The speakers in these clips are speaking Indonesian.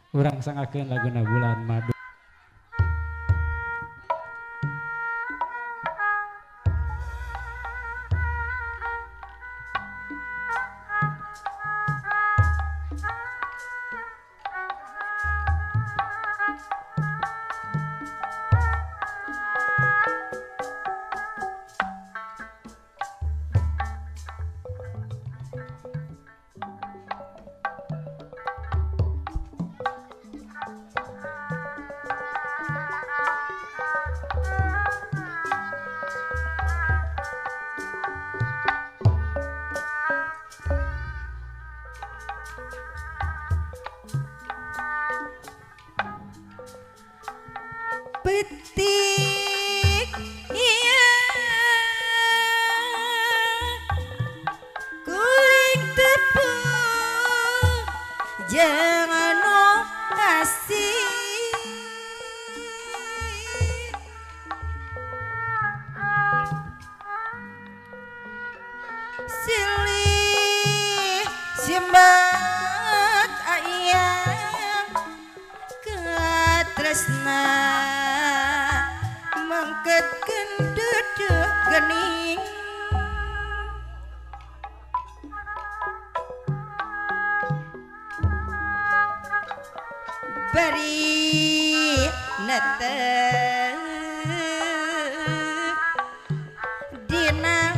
Urang sangakeun laguna Bulan Madu. Petik iya kuring tepung jangan no kasih silih simbat ayam katresna mengketkeun duduk gening bari neteh dina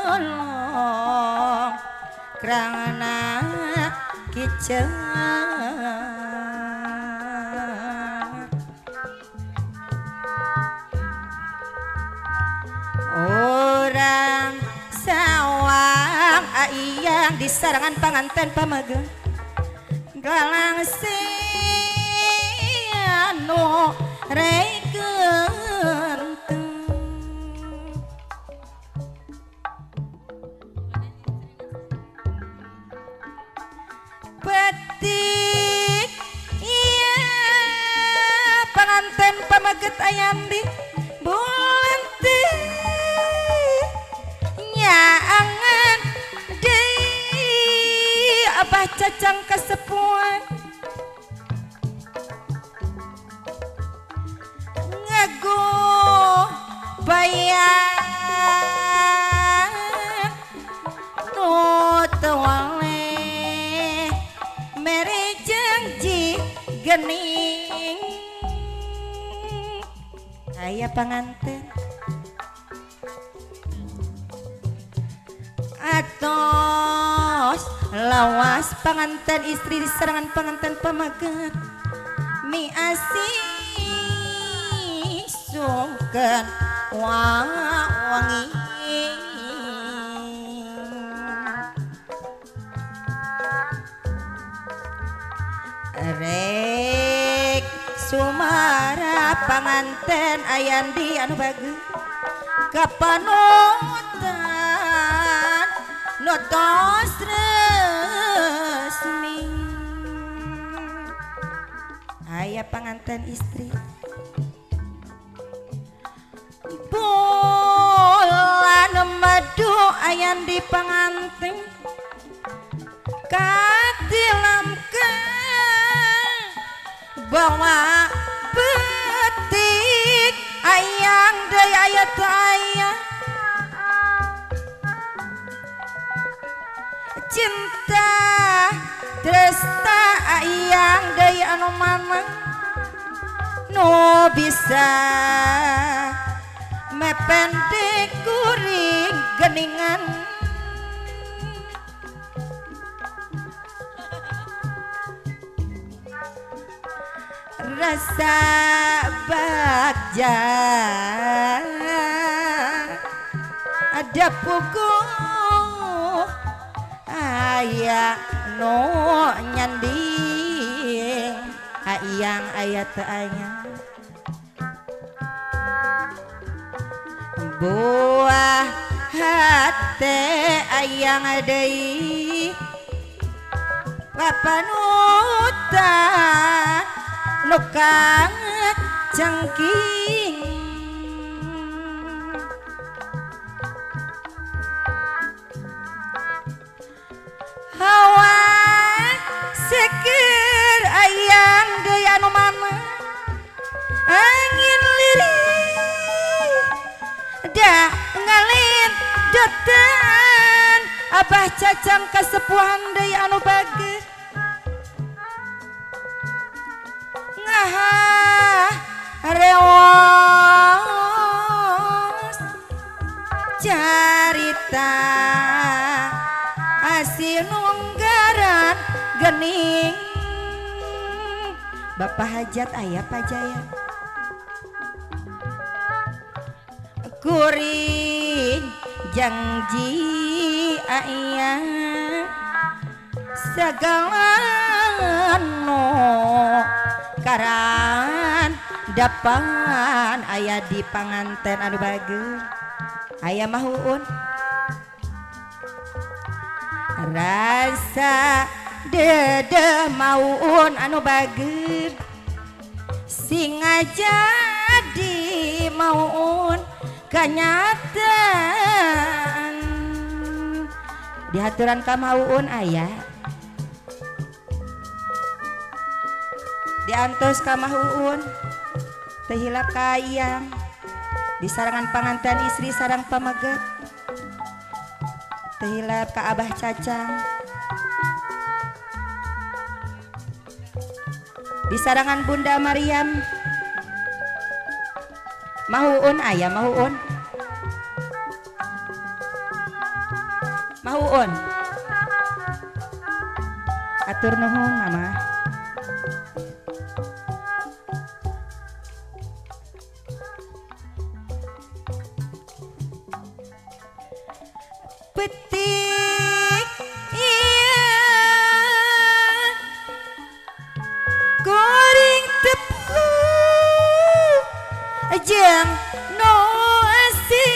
lolong krangna kiceung orang sawang aiyang di sarangan panganten pamageng galang sianu rekeun petik iya panganten pamaget ayam di bulan nyaangan deui abah cacang kasepuan ngago bayar nu teu waleh mere janji gening aya panganten atos lawas panganten istri di serangan panganten pamaget mi asih sungkeun wangi rek sumara panganten ayandi anu bageus kapanutan notos resmi aya panganten istri bulan madu ayan di panganten katilamkeun bawa petik ayang deui aya teu aya cinta tresna ayang deui anu mamang nu bisa mependek kuring geningan rasa bagja ada puguh aya no nyanding hayang aya teu aya buah hate ayang deui papanutan nu kang cengking hawa seger ayah Abah cacang kasepuhan deui anu bagus ngaha rewas carita asin nunggaran gening Bapak hajat aya pajayan kuring janji aya segala no karan dapan aya di panganten anu bagus aya mahuun rasa dedeh mauun anu bagus singa jadi mauun kenyataan dihaturan ka mauun aya diantos ka mahuun teu hilap ka iyang di sarangan panganten istri sareng pamaget teu hilap ka Abah Cacang di sarangan Bunda Maryam mahuun aya mahuun mahuun atur nuhun mama petik iya goreng tepung jeung nasi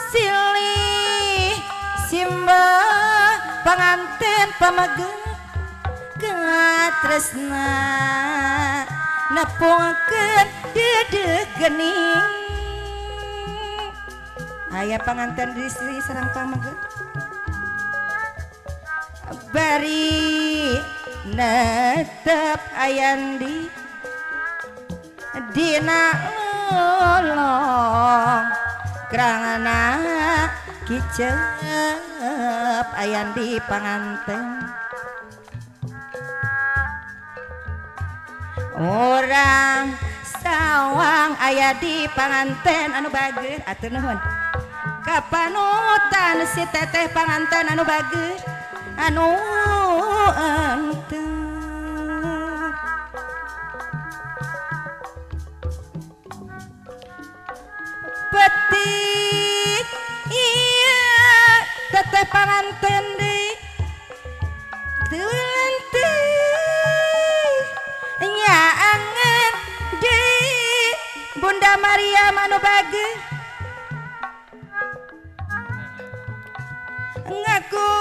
silih simbah panganten pamaget katresna nepungkeun dedeh gening aya panganten istri sareng pamaget bari netep ayan di dina lolong kerangana kicep ayan di panganten orang sawang aya di panganten anu bagus atur nuhun kapanutan si teteh panganten anu bagus anu enteu petik iya teteh panganten deui teu lenteu nyaangan deui Bunda Maryam anu bagus ngaku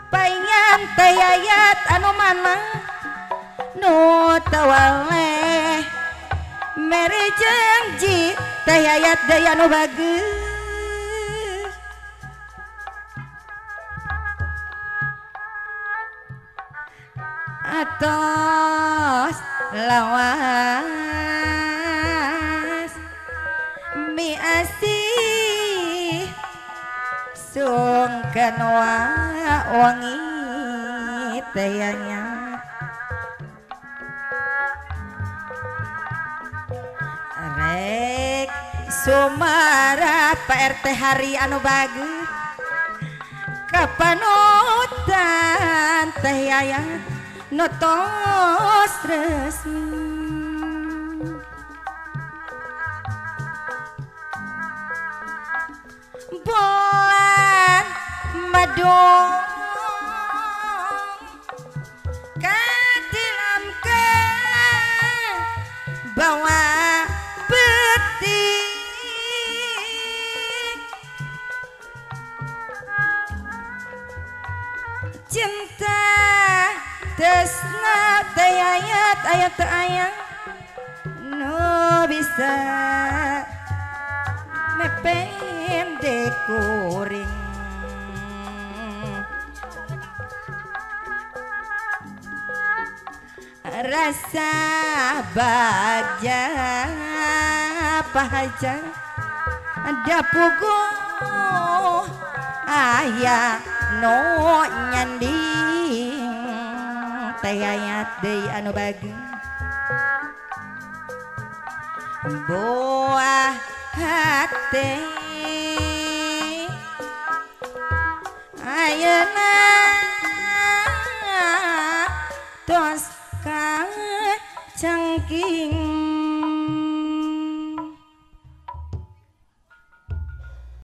paingan teh yayat anu mana nu tawaleh mere janji teh yayat deui anu bagus atos lawas mi asih sungkeun wangi teh nya rek sumara PRT hari anu bagus kapanutan teh yayat notos resmi bulan madung katilamkeun bawa petik cinta tresna teh ayat ayat teu aya nu bisa mepen dekuring rasa bagja pahaja ada pugu ayah no nyanding tayat deui anu bagi buah hati ayeuna tos